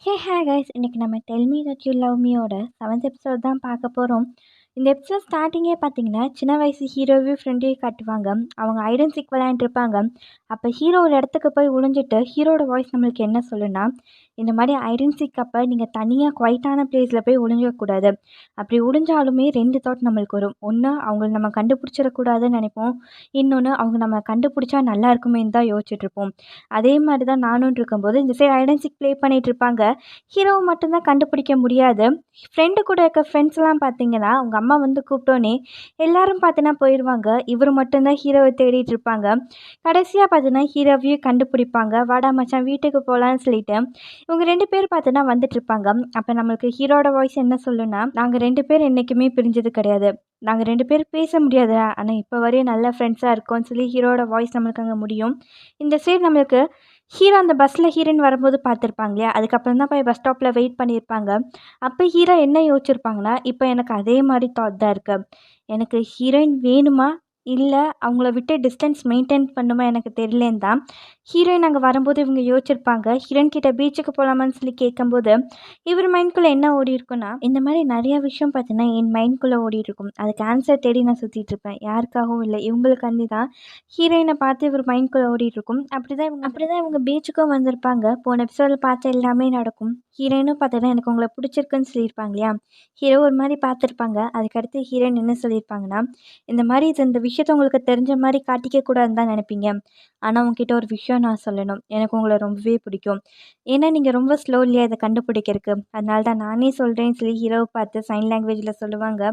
Hey hi guys, இன்னைக்கு நம்ம tell me that you love மீயோட 7th எபிசோட் தான் பார்க்க போகிறோம். இந்த எபிசோட் ஸ்டார்டிங்கே பார்த்தீங்கன்னா சின்ன வயசு ஹீரோவையும் ஃப்ரெண்டையும் காட்டுவாங்க. அவங்க ஐடன் சீக் விளையாண்டுருப்பாங்க. அப்போ ஹீரோ ஒரு இடத்துக்கு போய் ஒளிஞ்சிட்டு ஹீரோட வாய்ஸ் நம்மளுக்கு என்ன சொல்லுன்னா, இந்த மாதிரி ஐடன் சீக் அப்போ நீங்கள் தனியாக குவைட்டான பிளேஸில் போய் ஒளிஞ்சிடக்கூடாது. அப்படி ஒளிஞ்சாலுமே 2 தாட் நம்மளுக்கு வரும். ஒன்று, அவங்கள நம்ம கண்டுபிடிச்சிடக்கூடாதுன்னு நினைப்போம். இன்னொன்று, அவங்க நம்ம கண்டுபிடிச்சா நல்லா இருக்குமேன்னு தான் யோசிச்சுட்ருப்போம். அதே மாதிரி தான் நானும் இருக்கும்போது இந்த சைடு ஐடன் சீக் ப்ளே பண்ணிகிட்டு இருப்பாங்க. ஹீரோவை மட்டும்தான் கண்டுபிடிக்க முடியாது. ஃப்ரெண்டு கூட இருக்க ஃப்ரெண்ட்ஸ்லாம் பார்த்தீங்கன்னா அவங்க அம்மா வந்து கூப்பிட்டோன்னே எல்லாரும் பார்த்தீங்கன்னா போயிடுவாங்க. இவர் மட்டும்தான் ஹீரோவை தேடிட்டு இருப்பாங்க. கடைசியாக பார்த்தீங்கன்னா ஹீரோவையும் கண்டுபிடிப்பாங்க. வாடா மச்சான் வீட்டுக்கு போகலான்னு சொல்லிட்டு இவங்க 2 பேர் பார்த்தீங்கன்னா வந்துட்டு இருப்பாங்க. அப்போ நம்மளுக்கு ஹீரோட வாய்ஸ் என்ன சொல்லுன்னா, நாங்கள் 2 பேர் என்றைக்குமே பிரிஞ்சது கிடையாது, நாங்கள் 2 பேர் பேச முடியாது, ஆனால் இப்போ வரையும் நல்ல ஃப்ரெண்ட்ஸாக இருக்கோம்னு சொல்லி ஹீரோட வாய்ஸ் நம்மளுக்கு அங்கே முடியும். இந்த சைடு நம்மளுக்கு ஹீரோ அந்த பஸ்ஸில் ஹீரோயின் வரும்போது பார்த்துருப்பாங்க இல்லையா, அதுக்கப்புறம் தான் போய் பஸ் ஸ்டாப்பில் வெயிட் பண்ணியிருப்பாங்க. அப்போ ஹீரோ என்ன யோசிச்சிருப்பாங்கன்னா, இப்போ எனக்கு அதே மாதிரி தாட் தான் இருக்குது. எனக்கு ஹீரோயின் வேணுமா இல்லை அவங்கள விட்டு டிஸ்டன்ஸ் மெயின்டைன் பண்ணுமா எனக்கு தெரியலேன்னு தான் ஹீரோயின் அங்கே வரும்போது இவங்க யோசிச்சிருப்பாங்க. ஹீரோயின் கிட்ட பீச்சுக்கு போகலாமான்னு சொல்லி கேட்கும்போது இவர் மைண்ட்குள்ளே என்ன ஓடி இருக்குன்னா, இந்த மாதிரி நிறைய விஷயம் பார்த்தீங்கன்னா என் மைண்ட்குள்ளே ஓடி இருக்கும், அதுக்கு ஆன்சர் தேடி நான் சுற்றிட்டு இருப்பேன், யாருக்காகவும் இல்லை இவங்களுக்காண்டி தான் ஹீரோயினை பார்த்து இவர் மைண்ட்குள்ளே ஓடிட்டு இருக்கும். அப்படிதான் இவங்க பீச்சுக்கும் வந்திருப்பாங்க. போன எபிசோடில் பார்த்த எல்லாமே நடக்கும். ஹீரோயினும் பார்த்தீங்கன்னா எனக்கு உங்களை பிடிச்சிருக்குன்னு சொல்லியிருப்பாங்க இல்லையா, ஹீரோ ஒரு மாதிரி பார்த்துருப்பாங்க. அதுக்கடுத்து ஹீரோயின் என்ன சொல்லியிருப்பாங்கன்னா, இந்த மாதிரி இந்த விஷயத்த உங்களுக்கு தெரிஞ்ச மாதிரி காட்டிக்க கூடாதுன்னு தான் நினைப்பீங்க, ஆனால் உங்ககிட்ட ஒரு விஷயம் நான் சொல்லணும், எனக்கு உங்களை ரொம்பவே பிடிக்கும், ஏன்னா நீங்கள் ரொம்ப ஸ்லோ இல்லையா இதை கண்டுபிடிக்கிறதுக்கு, அதனால தான் நானே சொல்கிறேன்னு சொல்லி ஹீரோவை பார்த்து சைன் லாங்குவேஜில் சொல்லுவாங்க.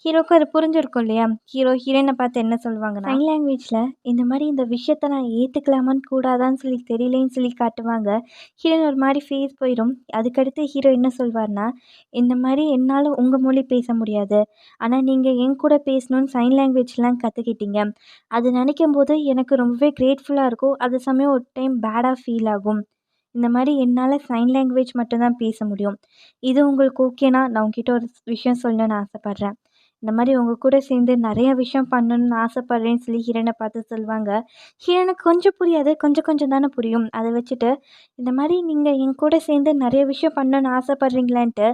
ஹீரோக்கும் அது புரிஞ்சிருக்கும் இல்லையா. ஹீரோயினை பார்த்து என்ன சொல்லுவாங்கன்னா, சைன் லாங்குவேஜில் இந்த மாதிரி இந்த விஷயத்த நான் ஏற்றுக்கலாமான்னு கூடாதான்னு சொல்லி தெரியலேன்னு சொல்லி காட்டுவாங்க. ஹீரோயின் ஒரு மாதிரி ஃபேஸ் போயிடும். அதுக்கடுத்து ஹீரோ என்ன சொல்வார்னா, இந்த மாதிரி என்னால் உங்கள் மொழி பேச முடியாது, ஆனால் நீங்கள் என் கூட பேசணுன்னு சைன் லாங்குவேஜ்லாம் கற்றுக்கிட்டீங்க, அது நினைக்கும் போது எனக்கு ரொம்பவே கிரேட்ஃபுல்லாக இருக்கும். அது சமயம் ஒரு டைம் பேடாக ஃபீல் ஆகும். இந்த மாதிரி என்னால் சைன் லாங்குவேஜ் மட்டும்தான் பேச முடியும். இது உங்களுக்கு ஓகேனா நான் உங்ககிட்ட ஒரு விஷயம் சொல்லணும்னு ஆசைப்பட்றேன். இந்த மாதிரி உங்கள் கூட சேர்ந்து நிறைய விஷயம் பண்ணணும்னு ஆசைப்பட்றேன்னு சொல்லி ஹீரோனை பார்த்து சொல்லுவாங்க. ஹீரோனுக்கு கொஞ்சம் புரியாது, கொஞ்சம் கொஞ்சம் தானே புரியும். அதை வச்சுட்டு இந்த மாதிரி நீங்கள் என் கூட சேர்ந்து நிறைய விஷயம் பண்ணணும்னு ஆசைப்பட்றீங்களான்ட்டு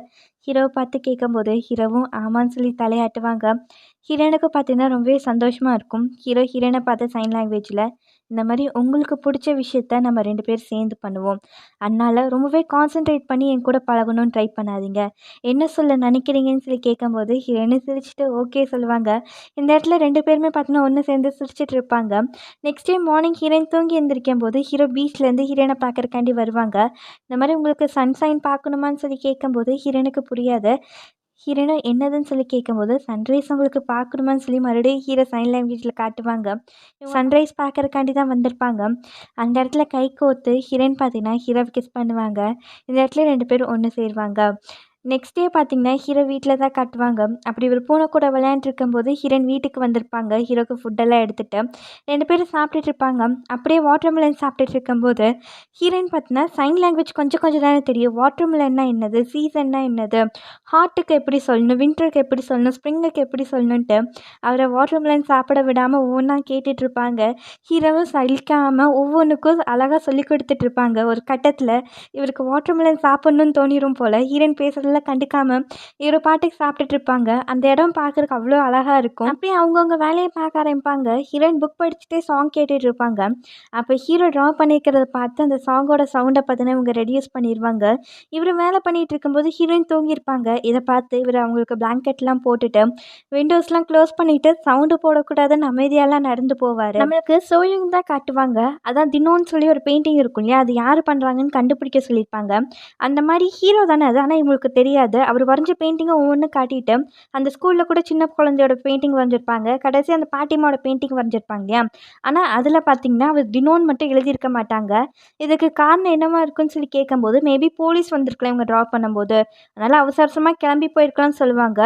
ஹீரோவை பார்த்து கேட்கும்போது ஹீரோவும் ஆமான்னு சொல்லி தலையாட்டுவாங்க. ஹீரோனுக்கு பார்த்தீங்கன்னா ரொம்பவே சந்தோஷமாக இருக்கும். ஹீரோயினை பார்த்து சைன் லாங்குவேஜில் இந்த மாதிரி உங்களுக்கு பிடிச்ச விஷயத்த நம்ம 2 பேர் சேர்ந்து பண்ணுவோம், அதனால் ரொம்பவே கான்சென்ட்ரேட் பண்ணி என் கூட பழகணும்னு ட்ரை பண்ணாதீங்க, என்ன சொல்ல நினைக்கிறீங்கன்னு சொல்லி கேட்கும்போது ஹீரோயினு சிரிச்சுட்டு ஓகே சொல்லுவாங்க. இந்த இடத்துல 2 பேருமே பார்த்தீங்கன்னா ஒன்று சேர்ந்து சிரிச்சிட்டு இருப்பாங்க. நெக்ஸ்ட் டே மார்னிங் ஹீரோயின் தூங்கி எழுந்திரிக்கும் போது ஹீரோ பீச்லேருந்து ஹீரோயினை பார்க்கறக்காண்டி வருவாங்க. இந்த மாதிரி உங்களுக்கு சன்ஷைன் பார்க்கணுமான்னு சொல்லி கேட்கும்போது ஹீரோயினுக்கு புரியாது. ஹீரோயினை என்னதுன்னு சொல்லி கேட்கும்போது சன்ரைஸ் உங்களுக்கு பார்க்கணுமான்னு சொல்லி மறுபடியும் ஹீரோ சைன் லாங்குவேஜில் காட்டுவாங்க. சன்ரைஸ் பார்க்கறக்காண்டி தான் வந்திருப்பாங்க. அந்த இடத்துல கை கோர்த்து ஹீரோயின் பார்த்தீங்கன்னா ஹீரோவை கிஸ் பண்ணுவாங்க. இந்த இடத்துல 2 பேரும் ஒன்று சேருவாங்க. நெக்ஸ்ட் டே பார்த்தீங்கன்னா ஹீரோ வீட்டில் தான் காட்டுவாங்க. அப்படி இவர் பூனை கூட விளையாண்டுருக்கும்போது ஹீரோயின் வீட்டுக்கு வந்திருப்பாங்க. ஹீரோக்கு ஃபுட்டெல்லாம் எடுத்துகிட்டு 2 பேரும் சாப்பிட்டுட்டு இருப்பாங்க. அப்படியே வாட்டர்மெலன் சாப்பிட்டுட்டு இருக்கும்போது ஹீரோயின் பார்த்தீங்கன்னா சைன் லாங்குவேஜ் கொஞ்சம் கொஞ்சம் தானே தெரியும். வாட்டர்மெலன்னா என்னது, சீசன்னா என்னது, ஹாட்டுக்கு எப்படி சொல்லணும், வின்டருக்கு எப்படி சொல்லணும், ஸ்ப்ரிங்குக்கு எப்படி சொல்லணுன்ட்டு அவரை வாட்டர்மெலன் சாப்பிட விடாமல் ஒவ்வொன்றா கேட்டுட்ருப்பாங்க. ஹீரோவும் சலிக்காமல் ஒவ்வொன்றுக்கும் அழகாக சொல்லி கொடுத்துட்ருப்பாங்க. ஒரு கட்டத்தில் இவருக்கு வாட்டர்மெலன் சாப்பிட்ணுன்னு தோணிடும் போல். ஹீரோயின் பேசுறதெல்லாம் கண்டுக்காமல் இவர் பாட்டுக்கு சாப்பிட்டுட்டு இருப்பாங்க. அந்த இடம் பார்க்குறக்கு அவ்வளோ அழகாக இருக்கும். அப்படியே அவங்கவுங்க வேலையை பார்க்க ஆரம்பிப்பாங்க. ஹீரோயின் புக் படிச்சுட்டே சாங் கேட்டுட்டு இருப்பாங்க. அப்போ ஹீரோ ட்ரா பண்ணிக்கிறத பார்த்து அந்த சாங்கோட சவுண்டை பார்த்தீங்கன்னா இவங்க ரெடியூஸ் பண்ணிடுவாங்க. இவர் வேலை பண்ணிகிட்டு இருக்கும்போது ஹீரோயின் தூங்கியிருப்பாங்க. இதை பார்த்து இவர் அவங்களுக்கு பிளாங்கெட்லாம் போட்டுட்டு விண்டோஸ்லாம் க்ளோஸ் பண்ணிவிட்டு சவுண்டு போடக்கூடாதுன்னு அமைதியாலாம் நடந்து போவார். நம்மளுக்கு சோயுங் தான் காட்டுவாங்க. அதான் தினோன்னு சொல்லி ஒரு பெயிண்டிங் இருக்கும் இல்லையா, அது யார் பண்ணுறாங்கன்னு கண்டுபிடிக்க சொல்லியிருப்பாங்க. அந்த மாதிரி ஹீரோ தானே அது, ஆனால் இவங்களுக்கு தெரியாது. அவர் வரைஞ்ச பெயிண்டிங்கை ஒவ்வொன்று காட்டிட்டு அந்த ஸ்கூலில் கூட சின்ன குழந்தையோட பெயிண்டிங் வரைஞ்சிருப்பாங்க. கடைசி அந்த பாட்டிமாவோட பெயிண்டிங் வரைஞ்சிருப்பாங்க இல்லையா, ஆனால் அதில் பார்த்தீங்கன்னா அவர் தினோன்னு மட்டும் எழுதியிருக்க மாட்டாங்க. இதுக்கு காரணம் என்னவா இருக்குன்னு சொல்லி கேட்கும்போது மேபி போலீஸ் வந்திருக்கலாம் இவங்க ட்ரா பண்ணும்போது, அதனால் அவசரமாக கிளம்பி போயிருக்கலாம்னு சொல்லுவாங்க.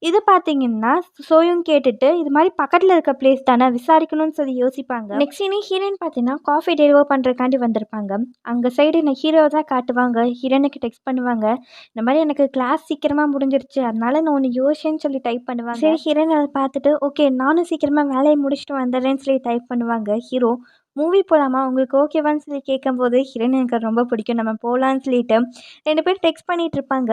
இது பார்த்தீங்கன்னா சோயும் கேட்டுட்டு இது மாதிரி பக்கத்தில் இருக்க பிளேஸ் தானே விசாரிக்கணும்னு சொல்லி யோசிப்பாங்க. நெக்ஸ்ட் சீனே ஹீரோயின் பார்த்தீங்கன்னா காஃபி டெலிவர் பண்ணுறதுக்காண்டி வந்திருப்பாங்க. அங்கே சைடு என்ன ஹீரோ தான் காட்டுவாங்க. ஹீரோனுக்கு டெக்ஸ்ட் பண்ணுவாங்க, இந்த மாதிரி எனக்கு கிளாஸ் சீக்கிரமாக முடிஞ்சிருச்சு, அதனால நான் ஒன்று யோசிச்சேன்னு சொல்லி டைப் பண்ணுவாங்க. சரி ஹீரோயின் அதை பார்த்துட்டு ஓகே நானும் சீக்கிரமாக வேலையை முடிச்சுட்டு வந்துடுறேன்னு சொல்லி டைப் பண்ணுவாங்க. ஹீரோ மூவி போலாமா? உங்களுக்கு ஓகேவான்னு சொல்லி கேட்கும்போது, ஹீரோயின் எனக்கு ரொம்ப பிடிக்கும். நம்ம போலான்னு சொல்லிட்டு 2 பேரும் டெக்ஸ்ட் பண்ணிட்டுருப்பாங்க.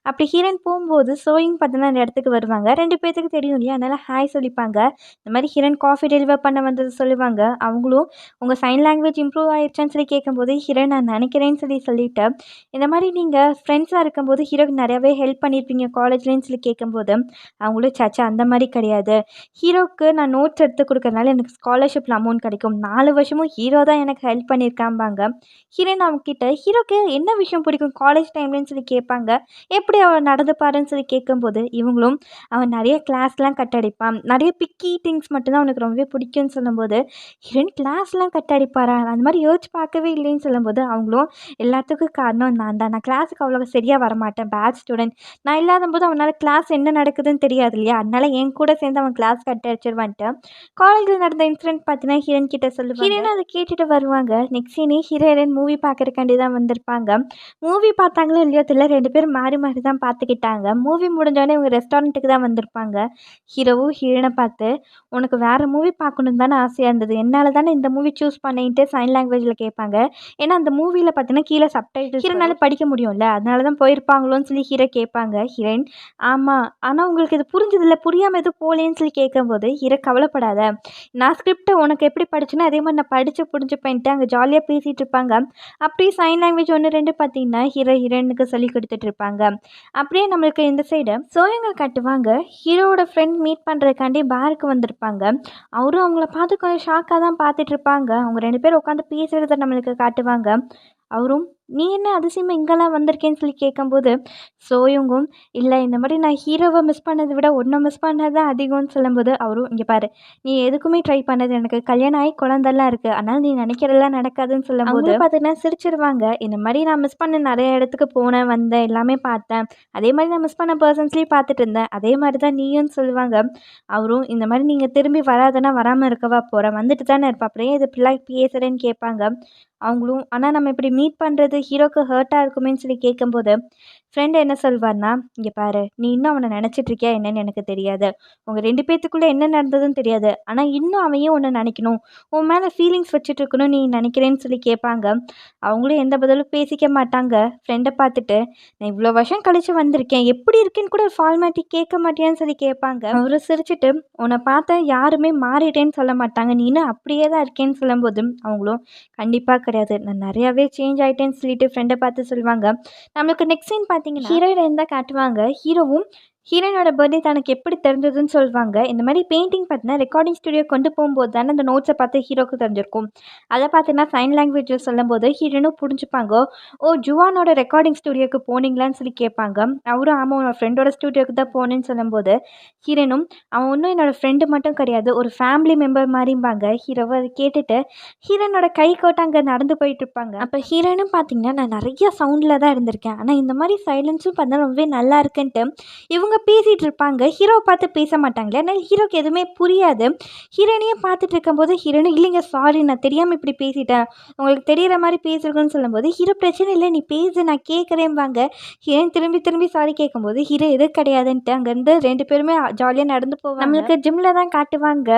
அப்படி ஹீரோயின் போம்போது, சோயிங் பார்த்தீங்கன்னா அந்த இடத்துக்கு வருவாங்க. 2 பேத்துக்கு தெரியும் இல்லையா? அதனால ஹாய் சொல்லிப்பாங்க. இந்த மாரி ஹீரோயின் காஃபி டெலிவர் பண்ண வந்தது சொல்லுவாங்க. அவங்களும் உங்க சைன் லாங்குவேஜ் இம்ப்ரூவ் ஆயிருச்சான்னு சொல்லி கேட்கும்போது, ஹீரோயின் நான் நினைக்கிறேன்னு சொல்லிட்டு, இந்த மாரி நீங்க ஃப்ரெண்ட்ஸா இருக்கும்போது ஹீரோக்கு நெறையாவே ஹெல்ப் பண்ணியிருப்பீங்க காலேஜ்லன்னு சொல்லி கேட்கும்போது, அவங்களும் ச்ச அந்த மாரி கிடையாது. ஹீரோக்கு நான் நோட்ஸ் எடுத்து குடுக்கறனால எனக்கு ஸ்காலர்ஷிப்ல அமௌண்ட் கிடைக்கும். 4 வருஷமும் ஹீரோ தான் எனக்கு ஹெல்ப் பண்ணியிருக்காம்பாங்க. ஹீரோயின் அவங்ககிட்ட ஹீரோக்கு என்ன விஷயம் பிடிக்கும் காலேஜ் டைம்லன்னு சொல்லி கேட்பாங்க. எப்படி அவன் நடந்துப்பாருன்னு சொல்லி கேட்கும்போது, இவங்களும் அவன் நெறைய கிளாஸ்லாம் கட் அடிப்பான். நெறைய பிக்கி திங்ஸ் மட்டும் தான் அவனுக்கு ரொம்பவே பிடிக்கும்னு சொல்லும்போது, ஹீரோயின் கிளாஸ்லாம் கட் அடிப்பாரா? அந்த மாரி யோசிச்சு பார்க்கவே இல்லைன்னு சொல்லும்போது, அவங்களும் எல்லாத்துக்கும் காரணம் நான் தான். நான் கிளாஸுக்கு அவ்வளவா சரியா வரமாட்டேன். Bad student. நான் இல்லாதம்போது அவனால கிளாஸ் என்ன நடக்குதுன்னு தெரியாது இல்லையா? அதனால என் கூட சேர்ந்து அவன் கிளாஸ் கட் அடிச்சுருவான்ட்டு, காலேஜ்ல நடந்த இன்சிடென்ட் பார்த்தீங்கன்னா, ஹீரோயின் கிட்ட சொல்லுவாங்க. ஹீரோயின் அத கேட்டுட்டு வருவாங்க. நெக்ஸ்ட் சீனே ஹீரோ, ஹீரோயின் மூவி பார்க்கறக்காண்டி தான் வந்திருப்பாங்க. மூவி பார்த்தாங்களோ இல்லையோ தெரியல 2 பேரும் மாறி மாறி தான் பார்த்துக்கிட்டாங்க. மூவி முடிஞ்சோனே இவங்க ரெஸ்டாரண்ட்டுக்கு தான் வந்திருப்பாங்க. ஹீரோவும் ஹீரோயின பார்த்து, "உனக்கு வேற மூவி பார்க்கணும்னு தானே ஆசையா இருந்தது. என்னால தானே இந்த மூவி சூஸ் பண்ணேன்ட்டு" சைன் லாங்குவேஜ்ல கேட்பாங்க. ஏன்னா அந்த மூவில பார்த்தீங்கன்னா, கீழ சப்டைட்டில்ஸ் ஹீரோனால படிக்க முடியும்ல. அதனால தான் போயிருப்பாங்களோன்னு சொல்லி ஹீரோ கேட்பாங்க. ஹீரோயின், "ஆமா. ஆனா உங்களுக்கு இது புரிஞ்சதில்ல. புரியாம எதுவும் போலேன்னு" சொல்லி கேட்கும்போது, ஹீரோ "கவலைப்படாத. நான் ஸ்கிரிப்ட்ட உனக்கு எப்படி படிச்சேனோ, அதே மாரி நான் படிச்சு புரிஞ்சுப்பேன்ட்டு" அங்க ஜாலியா பேசிட்டு இருப்பாங்க. அப்படியே சைன் லாங்குவேஜ் 1, 2 பார்த்தீங்கன்னா, ஹீரோ, ஹீரோயினுக்கு சொல்லிக் குடுத்துட்டு இருப்பாங்க. அப்படியே நம்மளுக்கு இந்த சைடு சோயங்க காட்டுவாங்க. ஹீரோவோட ஃப்ரெண்ட் மீட் பண்றதுக்காண்டி பாருக்கு வந்திருப்பாங்க. அவரும் அவங்கள பார்த்து கொஞ்சம் ஷாக்கா தான் பார்த்துட்டு இருப்பாங்க. அவங்க 2 பேரும் உட்காந்து பேசுறத நம்மளுக்கு காட்டுவாங்க. அவரும், "நீ என்ன அதிசயமா இங்கலாம் வந்திருக்கேன்னு" சொல்லி கேட்கும்போது, சோயுங்கும், "இல்ல இந்த மாரி நான் ஹீரோவ மிஸ் பண்ணத விட உன்ன மிஸ் பண்ணது தான் அதிகம்னு" சொல்லும்போது, அவரும், "இங்க பாரு, நீ எதுக்குமே ட்ரை பண்ணது எனக்கு கல்யாணம் ஆகி குழந்தலாம் இருக்கு. அதனால நீ நினைக்கிறதெல்லாம் நடக்காதுன்னு" சொல்லும்போது, அவங்களும் பார்த்தீங்கன்னா சிரிச்சிருவாங்க. இந்த மாரி நான் மிஸ் பண்ண நெறைய இடத்துக்கு போனேன், வந்தேன், எல்லாமே பார்த்தேன். அதே மாரி நான் மிஸ் பண்ண பெர்சன்ஸ்லயும் பார்த்துட்டு இருந்தேன். அதே மாரி தான் நீயும்னு சொல்லுவாங்க. அவரும், "இந்த மாரி நீங்க திரும்பி வராதன்னா வராம இருக்கவா போற? வந்துட்டு தானே இருப்ப. அப்புறம் ஏன் இது இப்படிலாம் பேசுறேன்னு" கேட்பாங்க. அவங்களும், "ஆனா நம்ம இப்படி மீட் பண்றது ஹீரோக்கு ஹர்ட்டா இருக்குமேன்னு" சொல்லி கேட்கும்போது, ஃப்ரெண்ட் என்ன சொல்வார்னா, "இங்க பாரு, நீ இன்னும் அவன நெனச்சிட்டு இருக்கியா என்னன்னு எனக்கு தெரியாது. உங்க 2 பேத்துக்குள்ள என்ன நடந்ததுன்னு தெரியாது. ஆனா இன்னும் அவன் ஏன் உன்ன நெனைக்கணும்? உன் மேல ஃபீலிங்ஸ் வச்சுட்டு இருக்கணும்னு நீ நெனைக்கிறேன்னு" சொல்லி கேட்பாங்க. அவங்களும் எந்த பதிலும் பேசிக்க மாட்டாங்க. ஃப்ரெண்ட பார்த்துட்டு, "நான் இவ்ளோ வருஷம் கழிச்சு வந்திருக்கேன். எப்படி இருக்கேன்னு கூட ஒரு ஃபார்மாலிட்டி கேட்க மாட்டியான்னு" சொல்லி கேட்பாங்க. அவரும் சிரிச்சுட்டு, "உன்ன பார்த்தா யாருமே மாறிட்டேன்னு சொல்ல மாட்டாங்க. நீ இன்னும் அப்படியே தான் இருக்கேன்னு" சொல்லும்போது, அவங்களும், "கண்டிப்பா கிடையாது. நான் நெறையாவே சேஞ்ச் ஆயிட்டேன்னு" சொல்லிட்டு ஃப்ரெண்ட பார்த்து சொல்லுவாங்க. நம்மளுக்கு நெக்ஸ்ட் சீன் பார்த்தீங்கன்னா, ஹீரோயின் தான் காட்டுவாங்க. ஹீரோவும் ஹீரோயினோட பர்த்டே தனக்கு எப்படி தெரிஞ்சதுன்னு சொல்வாங்க. இந்த மாரி பெயிண்டிங் பார்த்தீங்கன்னா, ரெக்கார்டிங் ஸ்டுடியோ கொண்டு போம்போது தானே அந்த நோட்ஸ பார்த்து ஹீரோக்கு தெரிஞ்சிருக்கும். அத பார்த்தீங்கன்னா சைன் லாங்குவேஜ்ல சொல்லும்போது ஹீரோயினும் புரிஞ்சுப்பாங்க. "ஓ! ஜுவானோட ரெக்கார்டிங் ஸ்டுடியோக்கு போனீங்களான்னு" சொல்லி கேட்பாங்க. அவரும், "ஆமா, உன்னோட ஃப்ரெண்டோட ஸ்டுடியோக்கு தான் போனேன்னு" சொல்லும்போது, ஹீரோயினும், "அவன் ஒன்னும் என்னோட ஃப்ரெண்டு மட்டும் கிடையாது. ஒரு ஃபேமிலி மெம்பர் மாரிம்பாங்க." ஹீரோவும் அத கேட்டுட்டு ஹீரோயினோட கை கோட்ட அங்க நடந்து போயிட்டுருப்பாங்க. அப்ப ஹீரோயினும் பார்த்தீங்கன்னா, "நான் நெறைய சவுண்ட்ல தான் இருந்திருக்கேன். ஆனா இந்த மாரி சைலன்ஸும் பார்த்தா ரொம்பவே நல்லா இருக்குன்ட்டு" இவங்க பேசிட்டு இருப்பாங்க. ஹீரோவ பார்த்து பேச மாட்டாங்களே! அதனால ஹீரோக்கு எதுவுமே புரியாது. ஹீரோயினையே பார்த்துட்டு இருக்கும்போது ஹீரோயினும், "இல்லைங்க சாரி நான் தெரியாம இப்படி பேசிட்டேன். உங்களுக்கு தெரியிற மாரி பேசியிருக்கேன்னு" சொல்லும்போது, ஹீரோ, "பிரச்சனை இல்ல நீ பேசு நான் கேட்குறேன்பாங்க." ஹீரோயின் திரும்பி திரும்பி சாரி கேட்கும்போது, ஹீரோ எது கிடையாதுன்ட்டு அங்கேருந்து 2 பேருமே ஜாலியா நடந்து போவாங்க. நம்மளுக்கு ஜிம்ல தான் காட்டுவாங்க.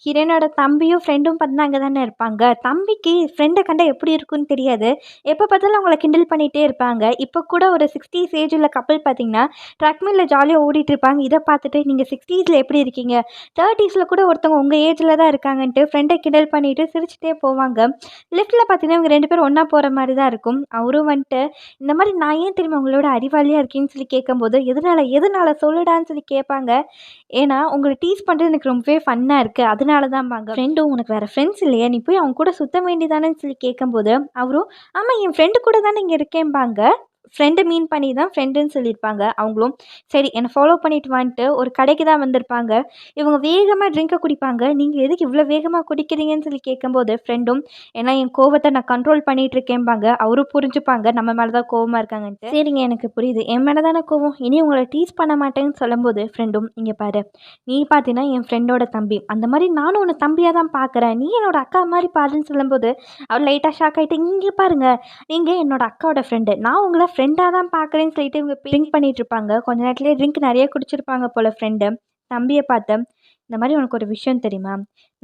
ஹீரோயினோட தம்பியும் ஃப்ரெண்டும் பார்த்தீங்கன்னா அங்க தானே இருப்பாங்க. தம்பிக்கு ஃப்ரெண்ட கண்டா எப்படி இருக்குன்னு தெரியாது. எப்ப பார்த்தாலும் அவங்கள கிண்டல் பண்ணிட்டே இருப்பாங்க. இப்ப கூட ஒரு 60ஸ் ஏஜ் உள்ள கப்பிள் பார்த்தீங்கன்னா, ட்ரெட்மில்ல ஜாலியா ஓடிட்டு இருப்பாங்க. இத பார்த்துட்டு, "நீங்க 60ஸ்ல எப்படி இருக்கீங்க? 30ஸ்ல கூட ஒருத்தவங்க உங்க ஏஜ்ல தான் இருக்காங்கன்ட்டு" ஃப்ரெண்ட கிண்டல் பண்ணிட்டு சிரிச்சுட்டே போவாங்க. லிஃப்ட்ல பார்த்தீங்கன்னா, இவங்க 2 பேரும் ஒண்ணா போற மாரி தான் இருக்கும். அவரும் வந்துட்டு, "இந்த மாரி நான் ஏன் தெரியுமா உங்களோட அறிவாளியா இருக்கேன்னு" சொல்லி கேட்கும்போது, "எதனால? எதனால? சொல்லுடான்னு" சொல்லி கேட்பாங்க. ஏன்னா, உங்கள டீஸ் பண்றது எனக்கு ரொம்பவே ஃபன்னா இருக்கு. அதனால தான்பாங்க. ஃப்ரெண்டும், "உனக்கு வேற ஃப்ரெண்ட்ஸ் இல்லையா? நீ போய் அவங்க கூட சுத்த வேண்டியதானேன்னு" சொல்லி கேட்கும்போது, அவரும், "ஆமா என் ஃப்ரெண்டு கூட தானே இங்க இருக்கேன்பாங்க." ஃப்ரெண்ட மீன் பண்ணி தான் ஃப்ரெண்டுன்னு சொல்லியிருப்பாங்க. அவங்களும், "சரி என்ன ஃபாலோ பண்ணிட்டு வான்ட்டு" ஒரு கடைக்கு தான் வந்திருப்பாங்க. இவங்க வேகமா ட்ரிங்க குடிப்பாங்க. "நீங்க எதுக்கு இவ்ளோ வேகமா குடிக்கிறீங்கன்னு" சொல்லி கேட்கும்போது, ஃப்ரெண்டும், "ஏன்னா என் கோவத்த நான் கண்ட்ரோல் பண்ணிட்டு இருக்கேன்பாங்க." அவரும் புரிஞ்சுப்பாங்க நம்ம மேல தான் கோவமா இருக்காங்கன்ட்டு. "சரிங்க எனக்கு புரியுது. என் மேல தானே கோவம். இனி உங்கள டீஸ் பண்ண மாட்டேன்னு" சொல்லும்போது, ஃப்ரெண்டும், "இங்க பாரு. நீ பார்த்தீன்னா என் ஃப்ரெண்டோட தம்பி. அந்த மாரி நானும் உன்ன தம்பியா தான் பார்க்குறேன். நீ என்னோட அக்கா மாரி பாருன்னு" சொல்லும்போது, அவர் லைட்டா ஷாக் ஆயிட்டு, "இங்க பாருங்க. நீங்க என்னோட அக்காவோட ஃப்ரெண்டு. நான் உங்கள ஃப்ரெண்டா தான் பார்க்குறேன்னு" சொல்லிட்டு இவங்க ட்ரிங்க் பண்ணிட்டுருப்பாங்க. கொஞ்ச நேரத்திலேயே ட்ரிங்க் நெறைய குடிச்சிருப்பாங்க போல ஃப்ரெண்டு. தம்பிய பார்த்து, "இந்த மாரி உனக்கு ஒரு விஷயம் தெரியுமா?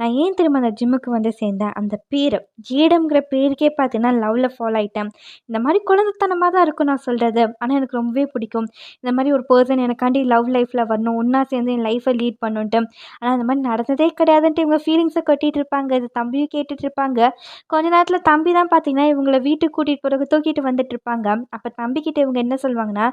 நான் ஏன் திரும்ப அந்த ஜிம்முக்கு வந்து சேர்ந்தேன், அந்த பேர் ஜேடம்ங்கிற பேருக்கே பார்த்தீங்கன்னா லவ்வில் ஃபாலோ ஆகிட்டேன். இந்த மாதிரி குழந்தைத்தனமாக தான் இருக்கும் நான் சொல்கிறது, ஆனால் எனக்கு ரொம்பவே பிடிக்கும். இந்த மாதிரி ஒரு பர்சன் எனக்காண்டி லவ் லைஃப்பில் வரணும், ஒன்றா சேர்ந்து என் லைஃப்பை லீட் பண்ணுன்ட்டு. ஆனால் அந்த மாதிரி நடந்ததே கிடையாதுன்ட்டு இவங்க ஃபீலிங்ஸை கொட்டிகிட்டு இருப்பாங்க. இது தம்பியும் கேட்டுட்டு இருப்பாங்க. கொஞ்ச நேரத்தில் தம்பி தான் பார்த்தீங்கன்னா இவங்களை வீட்டுக்கு கூட்டிகிட்டு போகிறதுக்கு தூக்கிட்டு வந்துட்டு இருப்பாங்க. அப்போ தம்பிக்கிட்ட இவங்க என்ன சொல்லுவாங்கன்னா,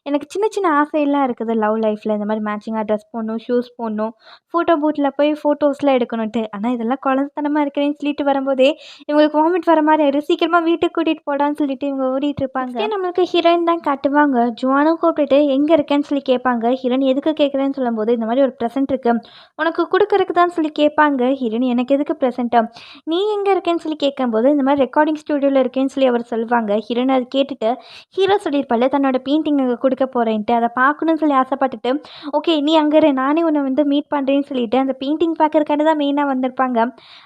எனக்கு சின்ன சின்ன ஆசையெல்லாம் இருக்குது லவ் லைஃப்பில். இந்த மாதிரி மேட்சிங்காக ட்ரெஸ் போடணும், ஷூஸ் போடணும், ஃபோட்டோ பூத்தில் போய் ஃபோட்டோஸ்லாம் எடுக்கணுன்ட்டு. ஆனால் இதெல்லாம் குழந்தைத்தனமாக இருக்கிறேன்னு சொல்லிட்டு வரும்போதே இவங்களுக்கு வாமிட் வர மாதிரி ஆயிடும். சீக்கிரமாக வீட்டுக்கு கூட்டிகிட்டு போடான்னு சொல்லிட்டு இவங்க ஓடிட்டு இருப்பாங்க. நம்மளுக்கு ஹீரோயின் தான் காட்டுவாங்க. ஜுவானும் கூப்பிட்டுட்டு எங்கே இருக்கேன்னு சொல்லி கேட்பாங்க. ஹீரோயின் எதுக்கு கேட்குறேன்னு சொல்லும்போது இந்த மாதிரி ஒரு ப்ரெசென்ட் இருக்கு உனக்கு கொடுக்கறதுக்கு தான் சொல்லி கேட்பாங்க. ஹீரோயின் எனக்கு எதுக்கு ப்ரெசென்ட்டா, நீ எங்கே இருக்கேன்னு சொல்லி கேட்கும்போது இந்த மாதிரி ரெக்கார்டிங் ஸ்டுடியோவில் இருக்கேன்னு சொல்லி அவர் சொல்லுவாங்க. ஹீரோயின் அதை கேட்டுட்டு ஹீரோ சொல்லியிருப்பாள் தன்னோட பெயிண்டிங் அங்கே கொடுக்க போகிறேன்ட்டு, அதை பார்க்கணுன்னு சொல்லி ஆசைப்பட்டுட்டு ஓகே நீ அங்கே இரு, நானே உன்னை வந்து மீட் பண்ணுறேன்னு சொல்லிட்டு அந்த பெயிண்டிங் பார்க்கறதுக்காண்டி தான் மெயினாக வந்திருப்பாங்க.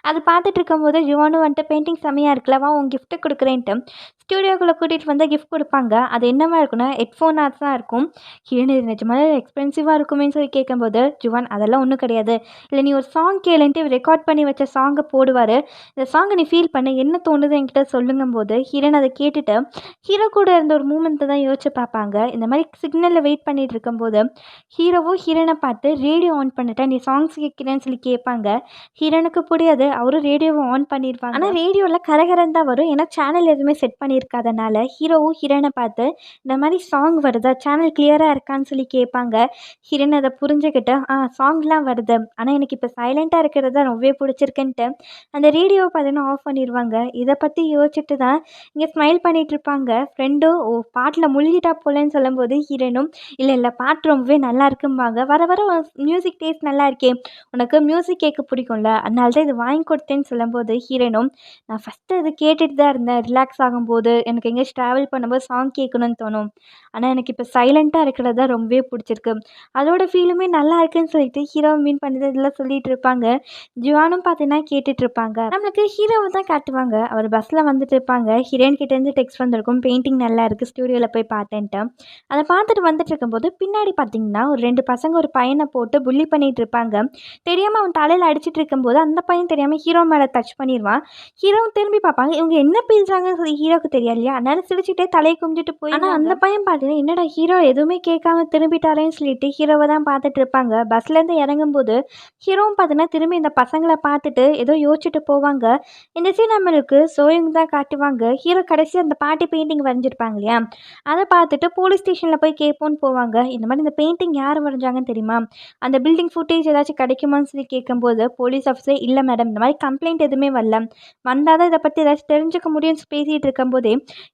அது பார்த்துட்டு இருக்கும்போது ஜுவானும் வந்துட்டு பெயிண்டிங் செம்மையாக இருக்குல்ல, வா உன் கிஃப்ட்டு கொடுக்குறேன்ட்டு ஸ்டூடியோக்குள்ளே கூட்டிகிட்டு வந்து கிஃப்ட் கொடுப்பாங்க. அது என்னவா இருக்குன்னா ஹெட்ஃபோன் ஆர்ட்ஸ் தான் இருக்கும். ஹீரோயின் இது நிஜமாலே எக்ஸ்பென்சிவாக இருக்குமேன்னு சொல்லி கேட்கும்போது ஜுவான் அதெல்லாம் ஒன்றும் கிடையாது, இல்லை நீ ஒரு சாங் கேளுன்ட்டு ரெக்கார்ட் பண்ணி வச்ச சாங்கை போடுவார். இந்த சாங்கை நீ ஃபீல் பண்ண என்ன தோணுது என்கிட்ட சொல்லுங்கும்போது ஹீரோயின் அதை கேட்டுட்டு ஹீரோ கூட இருந்த ஒரு மூமெண்ட்டை தான் யோசிச்சு பார்ப்பாங்க. இந்த மாதிரி சிக்னலில் வெயிட் பண்ணிட்டு இருக்கும்போது ஹீரோவும் ஹீரோனை பார்த்து ரேடியோ ஆன் பண்ணிட்டேன், நீ சாங்ஸ் கேட்குறேன்னு சொல்லி கேட்பாங்க. ஹீரோனுக்கு புரியாது, அவரும் ரேடியோவை ஆன் பண்ணியிருப்பாங்க. ஆனால் ரேடியோவில் கரகரன் தான் வரும், ஏன்னா சேனல் எதுவுமே செட் பண்ணியிருக்காதனால. ஹீரோவும் ஹீரோனை பார்த்து இந்த மாதிரி சாங் வருதா, சேனல் கிளியராக இருக்கான்னு சொல்லி கேட்பாங்க. ஹீரோன் அதை புரிஞ்சுக்கிட்டு சாங்லாம் வருது, ஆனால் எனக்கு இப்போ சைலண்ட்டாக இருக்கிறது தான் ரொம்பவே பிடிச்சிருக்குன்ட்டு அந்த ரேடியோவை பார்த்தீங்கன்னா ஆஃப் பண்ணிடுவாங்க. இதை பற்றி யோசிச்சுட்டு தான் இங்கே ஸ்மைல் பண்ணிகிட்டு இருப்பாங்க. ஃப்ரெண்டும் ஓ பாட்டில் முழுகிட்டா போலன்னு சொல்லும்போது ஹீரோனும் இல்லை இல்லை பாட்டு ரொம்பவே நல்லா இருக்கும்பாங்க. வர வர மியூசிக் டேஸ்ட் நல்லா இருக்கே, உனக்கு மியூசிக் கேட்க பிடிக்கும்ல, அதனால தான் இது வாங்கி கொடுத்தேன்னு சொல்லும்போது ஹீரோனும் நான் ஃபஸ்ட்டு இது கேட்டுட்டு தான் இருந்தேன், ரிலாக்ஸ் ஆகும்போது எனக்கு எங்கேயாச்சும் ட்ராவல் பண்ணும்போது சாங் கேட்கணும்னு தோணும், ஆனால் எனக்கு இப்போ சைலண்ட்டாக இருக்கிறது தான் ரொம்பவே பிடிச்சிருக்கு, அதோட ஃபீலுமே நல்லா இருக்குன்னு சொல்லிட்டு ஹீரோ மீன் பண்ணது இதெல்லாம் சொல்லிட்டு இருப்பாங்க. ஜுவானும் பார்த்தீங்கன்னா கேட்டுட்டு இருப்பாங்க. நம்மளுக்கு ஹீரோவை தான் காட்டுவாங்க. அவர் பஸ்ஸில் வந்துட்டு இருப்பாங்க. ஹீரோயின் கிட்டேருந்து டெக்ஸ்ட் வந்திருக்கும், பெயிண்டிங் நல்லா இருக்குது ஸ்டூடியோவில் போய் பார்த்தேன்ட்டு. அதை பார்த்துட்டு வந்துட்டு இருக்கும்போது பின்னாடி பார்த்தீங்கன்னா ஒரு 2 பசங்க ஒரு பையனை போட்டு புள்ளி பண்ணிகிட்டு இருப்பாங்க. தெரியாமல் அவன் தலையில் அடிச்சிட்டு இருக்கும்போது அந்த பையன் தெரியாமல் ஹீரோ மேலே டச் பண்ணிடுவான். ஹீரோவும் திரும்பி பார்ப்பாங்க, இவங்க என்ன பேசுகிறாங்கன்னு சொல்லி ஹீரோக்கு தெரியாது இல்லையா, அதனால சிரிச்சுட்டே தலையை கும்பிட்டு போய். ஆனால் அந்த பையன் பார்த்தீங்கன்னா என்னடா ஹீரோ எதுவுமே கேட்காம திரும்பிட்டாரேன்னு சொல்லிட்டு ஹீரோவை தான் பார்த்துட்டு இருப்பாங்க. பஸ்லேருந்து இறங்கும்போது ஹீரோவும் பார்த்தீங்கன்னா திரும்பி இந்த பசங்களை பார்த்துட்டு ஏதோ யோசிச்சுட்டு போவாங்க. இந்த சீன் நம்மளுக்கு சோயங் தான் காட்டுவாங்க. ஹீரோ கடைசி அந்த பாட்டி பெயிண்டிங் வரைஞ்சிருப்பாங்க இல்லையா, அதை பார்த்துட்டு போலீஸ் ஸ்டேஷனில் போய் கேட்போன்னு போவாங்க. இந்த மாதிரி இந்த பெயிண்டிங் யார் வரைஞ்சாங்கன்னு தெரியுமா, அந்த பில்டிங் ஃபுட்டேஜ் ஏதாச்சும் கிடைக்குமான்னு சொல்லி கேட்கும்போது போலீஸ் ஆஃபீஸர் இல்லை மேடம், இந்த மாதிரி கம்ப்ளைண்ட் எதுவுமே வரல, வந்தால் தான் இதை பற்றி ஏதாச்சும் தெரிஞ்சுக்க முடியும்னு பேசிகிட்டு இருக்கும்போதே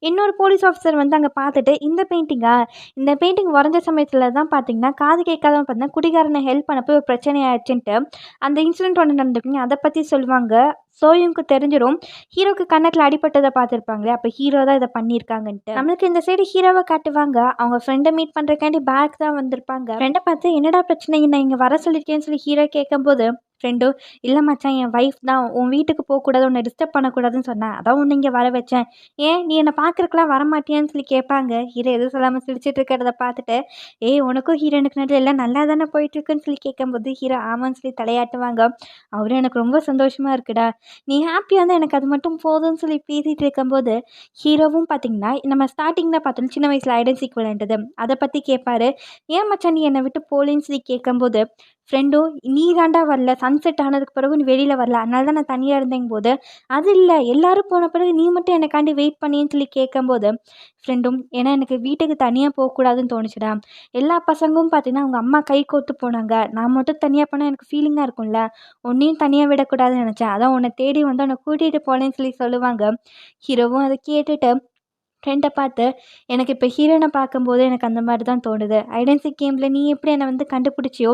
இன்னொரு போலீஸ் ஆஃபீஸர் வந்து அங்கே பார்த்துட்டு இந்த பெயிண்டிங்கா, இந்த பெயிண்டிங் வரைஞ்ச சமயத்தில் தான் பார்த்தீங்கன்னா காது கேட்காதவன் பார்த்தீங்கன்னா குடிகாரனை ஹெல்ப் பண்ண போய் ஒரு பிரச்சனை ஆயிடுச்சுன்ட்டு அந்த இன்சிடென்ட் ஒன்று நடந்துருக்குங்க, அதை பற்றி சொல்லுவாங்க. சோயுங்க்கு தெரிஞ்சிடும். ஹீரோக்கு கன்னத்தில் அடிபட்டதை பார்த்துருப்பாங்களே, அப்போ ஹீரோ தான் இதை பண்ணியிருக்காங்கன்ட்டு. நம்மளுக்கு இந்த சைடு ஹீரோவை காட்டுவாங்க. அவங்க ஃப்ரெண்டை மீட் பண்ணுறக்காண்டி பேக் தான் வந்திருப்பாங்க. ஃப்ரெண்டை பார்த்து என்னடா பிரச்சனை, நான் இங்கே வர சொல்லியிருக்கேன்னு சொல்லி ஹீரோ கேட்கும்போது ஃப்ரெண்டும் இல்லை மச்சான் என் ஒய்ஃப் தான் உன் வீட்டுக்கு போகக்கூடாது, உன்னை டிஸ்டர்ப் பண்ணக்கூடாதுன்னு சொன்னேன், அதான் உன்னை இங்கே வர வச்சேன், ஏன் நீ என்னை பார்க்குறக்கெல்லாம் வரமாட்டியான்னு சொல்லி கேட்பாங்க. ஹீரோ எதுவும் சொல்லாமல் சிரிச்சிட்டு இருக்கிறத பார்த்துட்டு உனக்கும் ஹீரோனுக்கு நடுவில் எல்லாம் நல்லா தானே போயிட்டுருக்குன்னு சொல்லி கேட்கும்போது ஹீரோ ஆமான்னு சொல்லி தலையாட்டுவாங்க. அவரும் எனக்கு ரொம்ப சந்தோஷமாக இருக்குடா, நீ ஹாப்பியாக இருந்தால் எனக்கு அது மட்டும் போதும்னு சொல்லி பேசிகிட்டு இருக்கும்போது ஹீரோவும் பார்த்தீங்கன்னா நம்ம ஸ்டார்டிங்கில் பார்த்தோம் சின்ன வயசில் ஐடன் சீக் விளையாண்டது அதை பற்றி கேட்பாரு. ஏன் மச்சான் நீ என்னை விட்டு போலேன்னு சொல்லி கேட்கும்போது ஃப்ரெண்டும் நீ தாண்டா வரல, சன்செட் ஆனதுக்கு பிறகு நீ வெளியில் வரல, அதனால தான் நான் தனியாக இருந்தேங்க போது அது இல்லை எல்லோரும் போன பிறகு நீ மட்டும் எனக்காண்டி வெயிட் பண்ணின்னு சொல்லி கேட்கும்போது ஃப்ரெண்டும் ஏன்னா எனக்கு வீட்டுக்கு தனியாக போகக்கூடாதுன்னு தோணுச்சுடா, எல்லா பசங்களும் பார்த்தீங்கன்னா அவங்க அம்மா கை கோர்த்து போனாங்க, நான் மட்டும் தனியாக போனால் எனக்கு ஃபீலிங்காக இருக்கும்ல, உன்னையும் தனியாக விடக்கூடாதுன்னு நினச்சேன், அதான் உன்னை தேடி வந்து உன்னை கூட்டிகிட்டு போனேன்னு சொல்லி சொல்லுவாங்க. ஹீரோவும் அதை கேட்டுட்டு ஃப்ரெண்டை பார்த்து எனக்கு இப்போ ஹீரோனை பார்க்கும்போது எனக்கு அந்த மாதிரி தான் தோணுது, ஐடென்சி கேமில் நீ எப்படி என்னை வந்து கண்டுபிடிச்சியோ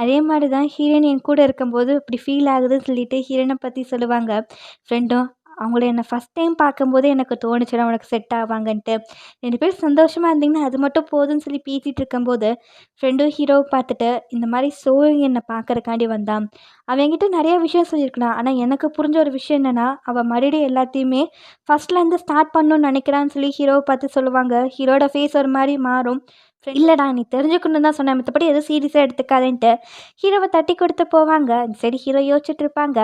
அதே மாதிரி தான் ஹீரோயின் என் கூட இருக்கும்போது இப்படி ஃபீல் ஆகுதுன்னு சொல்லிட்டு ஹீரோனை பற்றி சொல்லுவாங்க. ஃப்ரெண்டும் அவங்கள என்னை ஃபஸ்ட் டைம் பார்க்கும்போது எனக்கு தோணுச்சுடா உனக்கு செட் ஆவாங்கன்ட்டு, 2 பேரும் சந்தோஷமாக இருந்தீங்கன்னா அது மட்டும் போதும்னு சொல்லி பேசிகிட்டு இருக்கும்போது ஃப்ரெண்டும் ஹீரோவை பார்த்துட்டு இந்த மாதிரி சோழி என்னை பார்க்கறக்காண்டி வந்தான், அவன்கிட்ட நிறைய விஷயம் சொல்லியிருக்கலாம், ஆனால் எனக்கு புரிஞ்ச ஒரு விஷயம் என்னென்னா அவள் மறுபடியும் எல்லாத்தையுமே ஃபஸ்ட்லேருந்து ஸ்டார்ட் பண்ணணும்னு நினைக்கிறான்னு சொல்லி ஹீரோவை பார்த்து சொல்லுவாங்க. ஹீரோட ஃபேஸ் ஒரு மாதிரி மாறும். இல்லைடா நீ தெரிஞ்சுக்கணும் தான் சொன்னேன், மற்றபடி எதுவும் சீரியஸாக எடுத்துக்காதேன்ட்டு ஹீரோவை தட்டி கொடுத்து போவாங்க. சரி ஹீரோ யோசிச்சுட்டு இருப்பாங்க.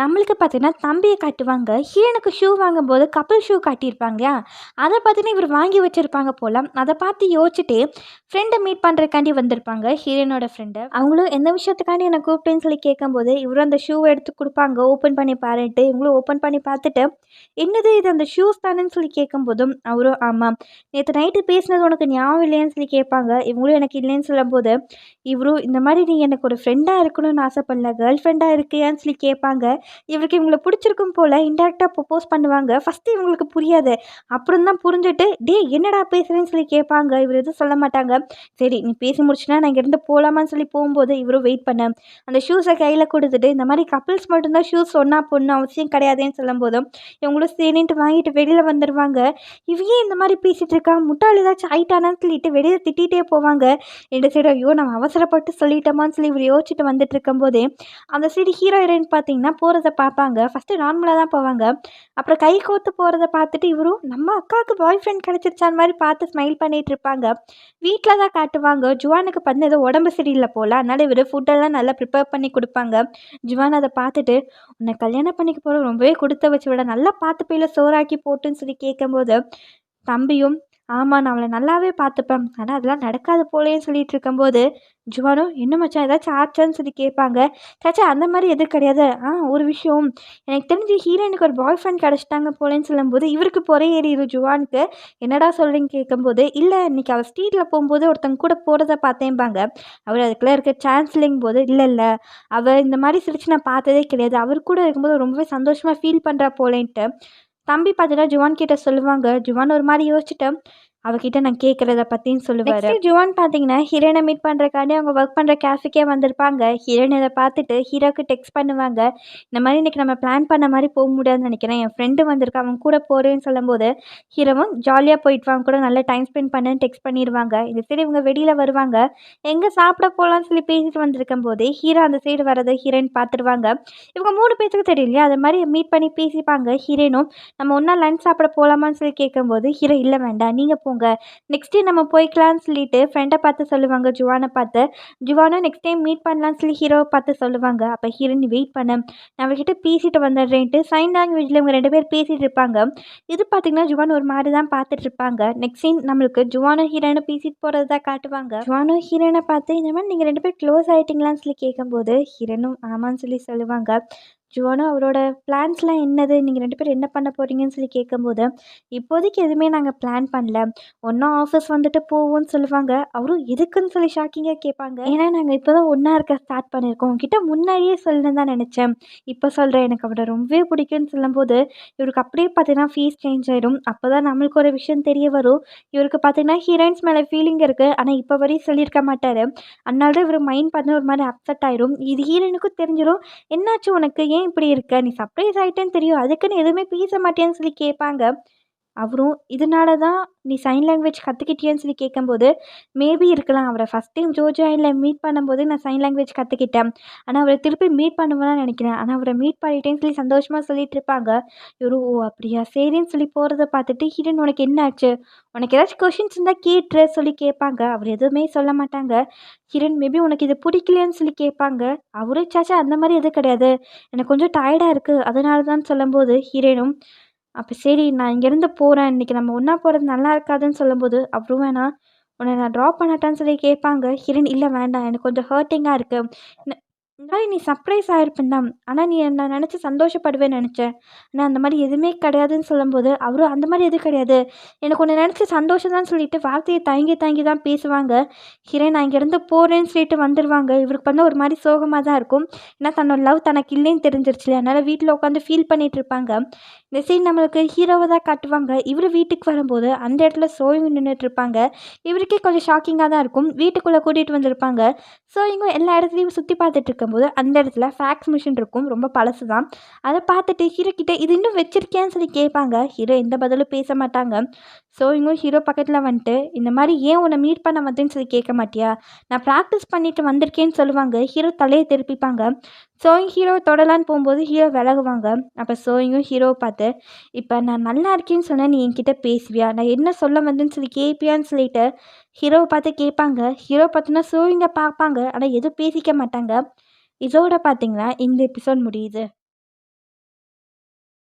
நம்மளுக்கு பார்த்தீங்கன்னா தம்பியை காட்டுவாங்க. ஹீரோனுக்கு ஷூ வாங்கும்போது கப்பல் ஷூ காட்டியிருப்பாங்க இல்லையா, அதை பார்த்தீங்கன்னா இவர் வாங்கி வச்சுருப்பாங்க போல். அதை பார்த்து யோசிச்சுட்டு ஃப்ரெண்டை மீட் பண்ணுறதுக்காண்டி வந்திருப்பாங்க, ஹீரோனோட ஃப்ரெண்டு. அவங்களும் எந்த விஷயத்துக்காண்டி என்னை கூப்பிட்டேன்னு சொல்லி கேட்கும்போது இவரும் அந்த ஷூவை எடுத்து கொடுப்பாங்க, ஓப்பன் பண்ணி பாருன்ட்டு. இவங்களும் ஓப்பன் பண்ணி பார்த்துட்டு என்னது இது அந்த ஷூஸ் தானேன்னு சொல்லி கேட்கும்போதும் அவரும் ஆமாம், நேற்று நைட்டு பேசினது உனக்கு ஞாபகம் இல்லையான்னு சொல்லி கேட்பாங்க. இவங்களும் எனக்கு இல்லைன்னு சொல்லும்போது இவரும் இந்த மாதிரி நீ எனக்கு ஒரு ஃப்ரெண்டாக இருக்கணும்னு ஆசைப்படல, கேர்ள் ஃப்ரெண்டாக இருக்கியான்னு சொல்லி கேட்பாங்க. இவருக்கு இவங்களை பிடிச்சிருக்கும் போல் இன்டெரக்டாக ப்ரொப்போஸ் பண்ணுவாங்க. ஃபஸ்ட்டு இவங்களுக்கு புரியாது, அப்புறம் தான் புரிஞ்சுட்டு டே என்னடா பேசுகிறேன்னு சொல்லி கேட்பாங்க. இவர் எதுவும் சொல்ல மாட்டாங்க. சரி நீ பேசி முடிச்சுனா நான் இங்கேருந்து போகலாமான்னு சொல்லி போகும்போது இவரும் வெயிட் பண்ண அந்த ஷூஸை கையில் கொடுத்துட்டு இந்த மாதிரி கப்பிள்ஸ் மட்டும்தான் ஷூஸ் சொன்னா பொண்ணு அவசியம் கிடையாதுன்னு சொல்லும்போதும் இவங்களும் சரின்ட்டு வாங்கிட்டு வெளியில் வந்துடுவாங்க. இவங்க இந்த மாதிரி பேசிகிட்டு இருக்கா, முட்டாள் ஏதாச்சும் ஆயிட்டானான்னு சொல்லிட்டு வெளியில் திட்டிகிட்டே போவாங்க. ரெண்டு சைடு ஐயோ நம்ம அவசரப்பட்டு சொல்லிட்டோமான்னு சொல்லி இவர் யோசிச்சுட்டு வந்துட்டு இருக்கும்போதே அந்த சைடு ஹீரோ ஹீரோயின் பார்த்தீங்கன்னா போகிறத பார்ப்பாங்க. ஃபஸ்ட்டு நார்மலாக தான் போவாங்க, அப்புறம் கை கோர்த்து போகிறத பார்த்துட்டு இவரும் நம்ம அக்காவுக்கு பாய் ஃப்ரெண்ட் கிடச்சிருச்சான் மாதிரி பார்த்து ஸ்மைல் பண்ணிகிட்டு இருப்பாங்க. வீட்டில் தான் காட்டுவாங்க. ஜுவானுக்கு பண்ண ஏதோ உடம்பு சரியில்லை போல், அதனால் இவர் ஃபுட்டெல்லாம் நல்லா ப்ரிப்பேர் பண்ணி கொடுப்பாங்க. ஜுவான் அதை பார்த்துட்டு உன்னை கல்யாணம் பண்ணிக்க போகிற ரொம்பவே கொடுத்த வச்சு விட நல்லா பார்த்து போயில சோறாக்கி போட்டுன்னு சொல்லி கேட்கும்போது தம்பியும் ஆமாம் நான் அவளை நல்லாவே பார்த்துப்பேன், ஆனால் அதெல்லாம் நடக்காது போலேன்னு சொல்லிட்டு இருக்கும்போது ஜுவானும் என்ன மச்சான் ஏதாச்சும் ஆச்சான்னு சொல்லி கேட்பாங்க. சாச்சா அந்த மாதிரி எதுவும் கிடையாது, ஒரு விஷயம் எனக்கு தெரிஞ்சு ஹீரோயினுக்கு ஒரு பாய் ஃப்ரெண்ட் கிடச்சிட்டாங்க போலேன்னு சொல்லும்போது இவருக்கு பொறை ஏறிடும் ஜுவானுக்கு. என்னடா சொல்கிறீங்க கேட்கும்போது இல்லை இன்னைக்கு அவள் ஸ்ட்ரீட்டில் போகும்போது ஒருத்தங்க கூட போகிறத பார்த்தேன்பாங்க. அவர் அதுக்குள்ளே இருக்க சான்ஸ் இல்லைங்கும் போது இல்லை இல்லை அவள் இந்த மாதிரி சிரிச்சு நான் பார்த்ததே கிடையாது, அவர் கூட இருக்கும்போது ரொம்பவே சந்தோஷமாக ஃபீல் பண்ணுறா போலேன்ட்டு தம்பி பார்த்தீங்கன்னா ஜுவான் கிட்ட சொல்லுவாங்க. ஜுவான் ஒரு மாதிரி யோசிச்சுட்டு அவகிட்ட நான் கேட்குறத பற்றின்னு சொல்லுவார். ஜுவான் பார்த்தீங்கன்னா ஹீரோனை மீட் பண்ணுறக்காண்டி அவங்க ஒர்க் பண்ணுற கேஃபேக்கே வந்திருப்பாங்க. ஹீரோயின் இதை பார்த்துட்டு ஹீரோக்கு டெக்ஸ்ட் பண்ணுவாங்க. இந்த மாதிரி இன்றைக்கி நம்ம பிளான் பண்ண மாதிரி போக முடியாதுன்னு நினைக்கிறேன், என் ஃப்ரெண்டு வந்திருக்கா அவன் கூட போகிறேன்னு சொல்லும்போது ஹீரோவும் ஜாலியாக போயிட்டு வாங்க கூட நல்லா டைம் ஸ்பெண்ட் பண்ணுன்னு டெக்ஸ்ட் பண்ணிடுவாங்க. இந்த சைடு இவங்க வெளியில் வருவாங்க. எங்கே சாப்பிட போகலான்னு சொல்லி பேசிட்டு வந்திருக்கும் போதே ஹீரோ அந்த சைடு வரதை ஹீரோயின் பார்த்துருவாங்க. இவங்க 3 பேத்துக்கு தெரியும் இல்லையா, அது மாதிரி மீட் பண்ணி பேசிப்பாங்க. ஹீரோயினும் நம்ம ஒன்றா லஞ்ச் சாப்பிட போகலாமான்னு சொல்லி கேட்கும்போது ஹீரோ இல்லை வேண்டாம் நீங்கள் போங்க, நெக்ஸ்ட் டே நம்ம போய்க்கலான்னு சொல்லிட்டு ஃப்ரெண்டை பார்த்து சொல்லுவாங்க. ஜுவானை பார்த்து ஜுவானும் நெக்ஸ்ட் டைம் மீட் பண்ணலான்னு சொல்லி ஹீரோவை பார்த்து சொல்லுவாங்க. அப்போ ஹீரோயின் வெயிட் பண்ண நான் அவர்கிட்ட பேசிட்டு வந்துடுறேன்ட்டு சைன் லாங்குவேஜில் இவங்க 2 பேர் பேசிகிட்டு இருப்பாங்க. இது பார்த்திங்கன்னா ஜுவான் ஒரு மாதிரி தான் பார்த்துட்டு இருப்பாங்க. நெக்ஸ்ட் சீன் நம்மளுக்கு ஜுவானும் ஹீரோயினும் பேசிட்டு போகிறது தான் காட்டுவாங்க. ஜுவானும் ஹீரோயினை பார்த்து இந்த மாதிரி நீங்கள் 2 பேர் க்ளோஸ் ஆகிட்டீங்களான்னு சொல்லி கேட்கும்போது ஹீரோனும் ஆமான்னு சொல்லி சொல்லுவாங்க. ஜுவானும் அவரோட பிளான்ஸ்லாம் என்னது, நீங்கள் 2 பேரும் என்ன பண்ண போகிறீங்கன்னு சொல்லி கேட்கும்போது இப்போதைக்கு எதுவுமே நாங்கள் பிளான் பண்ணல, ஒன்றா ஆஃபீஸ் வந்துட்டு போவோம்னு சொல்லுவாங்க. அவரும் எதுக்குன்னு சொல்லி ஷாக்கிங்காக கேட்பாங்க. ஏன்னா நாங்கள் இப்போ தான் ஒன்றா இருக்க ஸ்டார்ட் பண்ணியிருக்கோம், உங்ககிட்ட முன்னாடியே சொல்லணுன்னு தான் நினச்சேன், இப்போ சொல்கிறேன் எனக்கு அவரை ரொம்பவே பிடிக்குன்னு சொல்லும்போது இவருக்கு அப்படியே பார்த்தீங்கன்னா ஃபேஸ் சேஞ்ச் ஆகிடும். அப்போ தான் நம்மளுக்கு ஒரு விஷயம் தெரிய வரும். இவருக்கு பார்த்தீங்கன்னா ஹீரோயின்ஸ் மேலே ஃபீலிங் இருக்குது, ஆனால் இப்போ வரையும் சொல்லியிருக்க மாட்டார். அதனால தான் இவர் மைண்ட் பார்த்தீங்கன்னா ஒரு மாதிரி அப்செட் ஆயிடும். இது ஹீரோயினுக்கும் தெரிஞ்சிடும். என்னாச்சு உனக்கு, ஏன் இப்படி இருக்க, நீ சர்ப்ரைஸ் ஆகிட்டேன்னு தெரியும், அதுக்குன்னு எதுவுமே பேச மாட்டேன்னு சொல்லி கேட்பாங்க. அவரும் இதனால தான் நீ சைன் லாங்குவேஜ் கற்றுக்கிட்டியான்னு சொல்லி கேட்கும்போது மேபி இருக்கலாம், அவரை ஃபஸ்ட் டைம் ஜோஜாயில் மீட் பண்ணும்போது நான் சைன் லாங்குவேஜ் கற்றுக்கிட்டேன், ஆனால் அவரை திருப்பி மீட் பண்ணுவேன்னு நினைக்கிறேன், ஆனால் அவரை மீட் பண்ணிட்டேன்னு சொல்லி சந்தோஷமாக சொல்லிட்டு இருப்பாங்க. இவரும் ஓ அப்படியா சரின்னு சொல்லி போகிறத பார்த்துட்டு ஹீரோயின் உனக்கு என்ன ஆச்சு, உனக்கு ஏதாச்சும் கொஷின்ஸ் இருந்தால் கேட்டுரு சொல்லி கேட்பாங்க. அவர் எதுவுமே சொல்ல மாட்டாங்க. ஹீரோயின் மேபி உனக்கு இது பிடிக்கலையான்னு சொல்லி கேட்பாங்க. அவரும் சாச்சா அந்த மாதிரி எதுவும் கிடையாது, எனக்கு கொஞ்சம் டயர்டாக இருக்குது அதனால தான் சொல்லும்போது ஹீரோயினும் அப்போ சரி நான் இங்கேருந்து போகிறேன், இன்றைக்கி நம்ம ஒன்றா போகிறது நல்லா இருக்காதுன்னு சொல்லும்போது அப்புறம் வேணாம் உன்னை நான் ட்ராப் பண்ணட்டான்னு சொல்லி கேட்பாங்க. ஹீரோயின் இல்லை வேண்டாம் எனக்கு கொஞ்சம் ஹர்ட்டிங்காக இருக்குது, இந்த மாதிரி நீ சர்ப்ரைஸ் ஆகிருப்பேன் தான், ஆனால் நீ நான் நினச்சி சந்தோஷப்படுவேன்னு நினச்சேன், ஆனால் அந்த மாதிரி எதுவுமே கிடையாதுன்னு சொல்லும்போது அவரும் அந்த மாதிரி எதுவும் கிடையாது, எனக்கு ஒன்று நினச்சி சந்தோஷம் தான் சொல்லிட்டு வார்த்தையை தயங்கி தான் பேசுவாங்க. ஹீரோயின் நான் இங்கேருந்து போகிறேன்னு சொல்லிட்டு வந்துடுவாங்க. இவருக்கு வந்து ஒரு மாதிரி சோகமாக தான் இருக்கும், ஏன்னா தன்னோட லவ் தனக்கு இல்லைன்னு தெரிஞ்சிருச்சு, அதனால் வீட்டில் உட்காந்து ஃபீல் பண்ணிகிட்டு இருப்பாங்க. இந்த சீன் நம்மளுக்கு ஹீரோவை தான் காட்டுவாங்க. இவர் வீட்டுக்கு வரும்போது அந்த இடத்துல சோயிங் நின்றுட்டு இருப்பாங்க. இவருக்கே கொஞ்சம் ஷாக்கிங்காக தான் இருக்கும். வீட்டுக்குள்ளே கூட்டிகிட்டு வந்திருப்பாங்க. ஸோ இவங்க எல்லா இடத்துலையும் சுற்றி பார்த்துட்டு இருக்கும்போது அந்த இடத்துல ஃபேக்ஸ் மிஷின் இருக்கும், ரொம்ப பழசு தான். அதை பார்த்துட்டு ஹீரோ கிட்ட இது இன்னும் வச்சிருக்கேன்னு சொல்லி கேட்பாங்க. ஹீரோ எந்த பதிலும் பேச மாட்டாங்க. சோயிங்கும் ஹீரோ பக்கத்தில் வந்துட்டு இந்த மாதிரி ஏன் உன்னை மீட் பண்ண வந்தேன்னு சொல்லி கேட்க மாட்டியா, நான் ப்ராக்டிஸ் பண்ணிட்டு வந்திருக்கேன்னு சொல்லுவாங்க. ஹீரோ தலையை திருப்பிப்பாங்க. சோயிங் ஹீரோ தொடலான்னு போகும்போது ஹீரோ விலகுவாங்க. அப்போ சோயிங்கும் ஹீரோவை பார்த்து, இப்போ நான் நல்லா இருக்கேன்னு சொன்னால் நீ என்கிட்ட பேசுவியா, நான் என்ன சொல்ல வந்தேன்னு சொல்லி கேட்பியான்னு சொல்லிட்டு ஹீரோவை பார்த்து கேட்பாங்க. ஹீரோ பார்த்தோன்னா சோயிங்கை பார்ப்பாங்க, ஆனால் எதுவும் பேசிக்க மாட்டாங்க. இதோட பார்த்தீங்கன்னா இந்த எபிசோட் முடியுது.